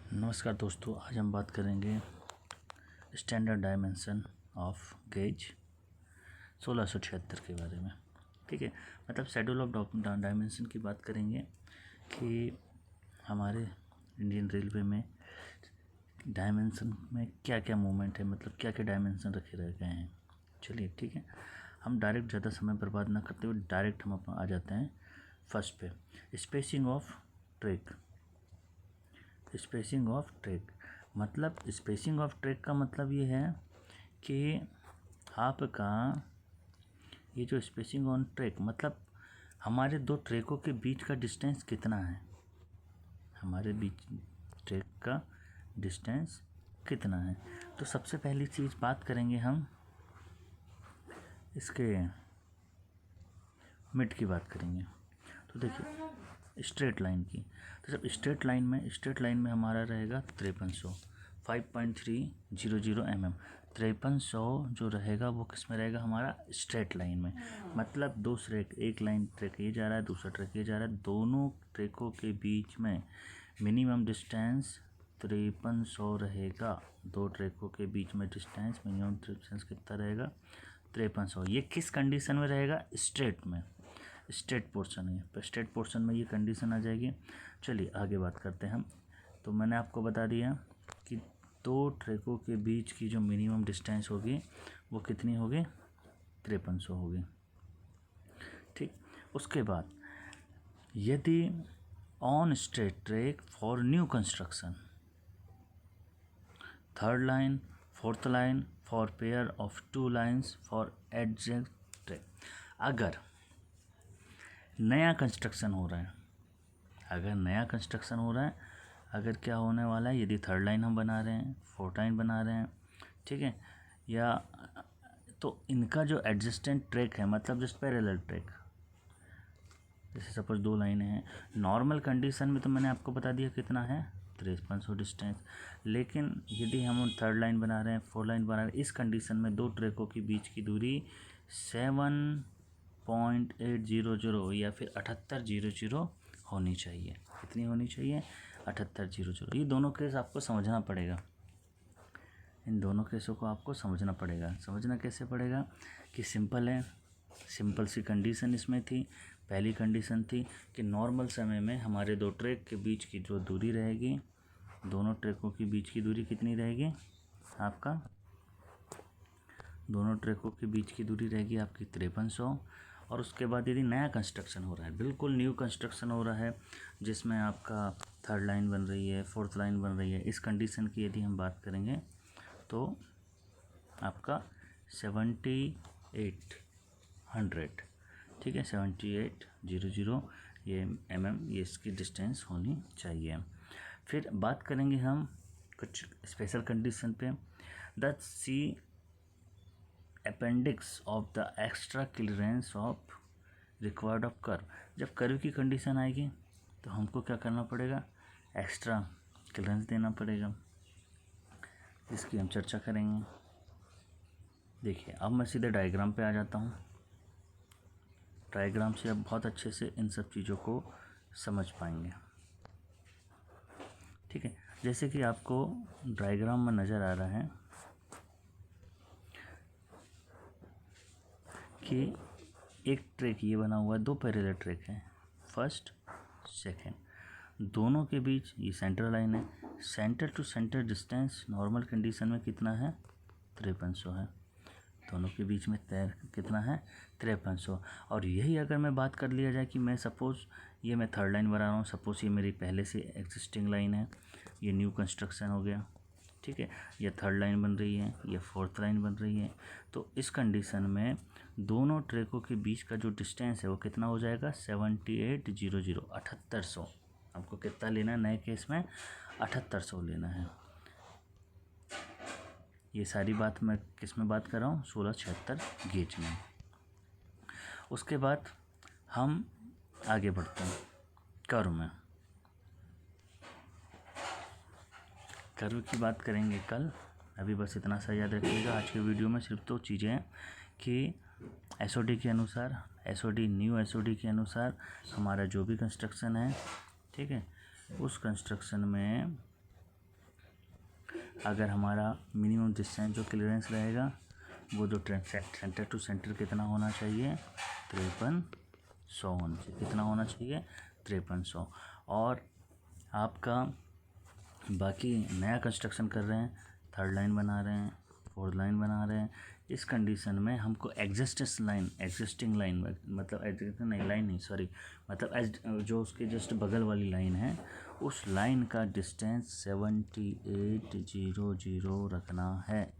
नमस्कार दोस्तों, आज हम बात करेंगे स्टैंडर्ड डायमेंशन ऑफ गेज 1676 के बारे में। ठीक है, मतलब शेड्यूल ऑफ डायमेंशन की बात करेंगे कि हमारे इंडियन रेलवे में डायमेंशन में क्या क्या मूवमेंट है, मतलब क्या क्या डायमेंशन रखे रह गए हैं। चलिए ठीक है, हम डायरेक्ट ज़्यादा समय बर्बाद ना करते हुए डायरेक्ट हम आ जाते हैं फर्स्ट पे, spacing of track. Spacing of track मतलब स्पेसिंग ऑफ ट्रैक का मतलब ये है कि आपका ये जो स्पेसिंग ऑन ट्रैक मतलब हमारे दो ट्रैकों के बीच का डिस्टेंस कितना है, हमारे बीच ट्रैक का डिस्टेंस कितना है। तो सबसे पहली चीज़ बात करेंगे हम इसके मिड की बात करेंगे। तो देखिए स्ट्रेट लाइन की, तो जब स्ट्रेट लाइन में हमारा रहेगा 5300 5.300 mm। 5300 जो रहेगा वो किस में रहेगा, हमारा स्ट्रेट लाइन में। मतलब दो ट्रैक, एक लाइन ट्रैक ये जा रहा है, दूसरा ट्रैक ये जा रहा है, दोनों ट्रैकों के बीच में मिनिमम डिस्टेंस 5300 रहेगा। दो ट्रैकों के बीच में डिस्टेंस मिनिमम डिस्टेंस कितना रहेगा, 5300। ये किस कंडीशन में रहेगा, स्ट्रेट में, स्ट्रेट पोर्शन है, तो स्ट्रेट पोर्शन में ये कंडीशन आ जाएगी। चलिए आगे बात करते हैं हम। तो मैंने आपको बता दिया कि दो ट्रैकों के बीच की जो मिनिमम डिस्टेंस होगी वो कितनी होगी, 5300 होगी। ठीक, उसके बाद यदि on straight track for new construction, third line, fourth line for pair of two lines for adjacent track, अगर नया कंस्ट्रक्शन हो रहा है, अगर क्या होने वाला है, यदि थर्ड लाइन हम बना रहे हैं, फोर्थ लाइन बना रहे हैं, ठीक है, या तो इनका जो एडजस्टेंट ट्रैक है, मतलब जस्ट पैरेलल ट्रैक, जैसे सपोज दो लाइनें हैं, नॉर्मल कंडीशन में तो मैंने आपको बता दिया कितना है 5300 डिस्टेंस। लेकिन यदि हम थर्ड लाइन बना रहे हैं, फोर्थ लाइन बना रहे हैं, इस कंडीशन में दो ट्रैकों के बीच की दूरी 7.800 या फिर 7800 होनी चाहिए। कितनी होनी चाहिए, 7800। ये दोनों केस आपको समझना पड़ेगा, इन दोनों केसों को आपको समझना पड़ेगा। समझना कैसे पड़ेगा कि सिंपल है, सिंपल सी कंडीशन इसमें थी। पहली कंडीशन थी कि नॉर्मल समय में हमारे दो ट्रैक के बीच की जो दूरी रहेगी, दोनों ट्रैकों की बीच की दूरी कितनी रहेगी आपका, दोनों ट्रैकों के बीच की दूरी रहेगी आपकी 5300। और उसके बाद यदि नया कंस्ट्रक्शन हो रहा है, बिल्कुल न्यू कंस्ट्रक्शन हो रहा है, जिसमें आपका थर्ड लाइन बन रही है, फोर्थ लाइन बन रही है, इस कंडीशन की यदि हम बात करेंगे तो आपका 7800, ठीक है, 7800 ये ये इसकी डिस्टेंस होनी चाहिए। फिर बात करेंगे हम कुछ स्पेशल कंडीशन पे। The C appendix of the extra clearance of required of curve. जब कर्व की कंडीशन आएगी तो हमको क्या करना पड़ेगा, एक्स्ट्रा क्लियरेंस देना पड़ेगा, जिसकी हम चर्चा करेंगे। देखिए अब मैं सीधे डायग्राम पे आ जाता हूँ। डायग्राम से आप बहुत अच्छे से इन सब चीज़ों को समझ पाएंगे। ठीक है, जैसे कि आपको डायग्राम में नज़र आ रहा है कि एक ट्रैक ये बना हुआ है, दो पैरेलल ट्रैक हैं, फर्स्ट सेकेंड, दोनों के बीच ये सेंटर लाइन है। Centre to centre distance normal condition में कितना है, 5300 है। दोनों के बीच में कितना है, 5300। और यही अगर मैं बात कर लिया जाए कि मैं सपोज़ ये मैं थर्ड लाइन बना रहा हूँ, सपोज़ ये मेरी पहले से एग्जिस्टिंग लाइन है, ये न्यू कंस्ट्रक्शन हो गया, ठीक है, ये थर्ड लाइन बन रही है, ये फोर्थ लाइन बन रही है। तो इस कंडीशन में दोनों ट्रैकों के बीच का जो डिस्टेंस है वो कितना हो जाएगा, 7800, 7800। आपको कितना लेना है नए केस में, 7800 लेना है। ये सारी बात मैं किस में बात कर रहा हूँ, 1676 गेज में। उसके बाद हम आगे बढ़ते हैं कर्व में। कर्व की बात करेंगे कल, अभी बस इतना सा याद रखिएगा। आज के वीडियो में सिर्फ दो चीज़ें हैं कि एसओडी के अनुसार, न्यू एसओडी के अनुसार हमारा जो भी कंस्ट्रक्शन है, ठीक है, उस कंस्ट्रक्शन में अगर हमारा मिनिमम डिस्टेंस जो क्लियरेंस रहेगा वो जो सेंटर टू सेंटर कितना होना चाहिए, 5300 होना चाहिए। कितना होना चाहिए, 5300। और आपका बाकी नया कंस्ट्रक्शन कर रहे हैं, थर्ड लाइन बना रहे हैं, फोर्थ लाइन बना रहे हैं, इस कंडीशन में हमको एग्जिस्टिंग लाइन मतलब जो उसके जस्ट बगल वाली लाइन है उस लाइन का डिस्टेंस 7800 रखना है।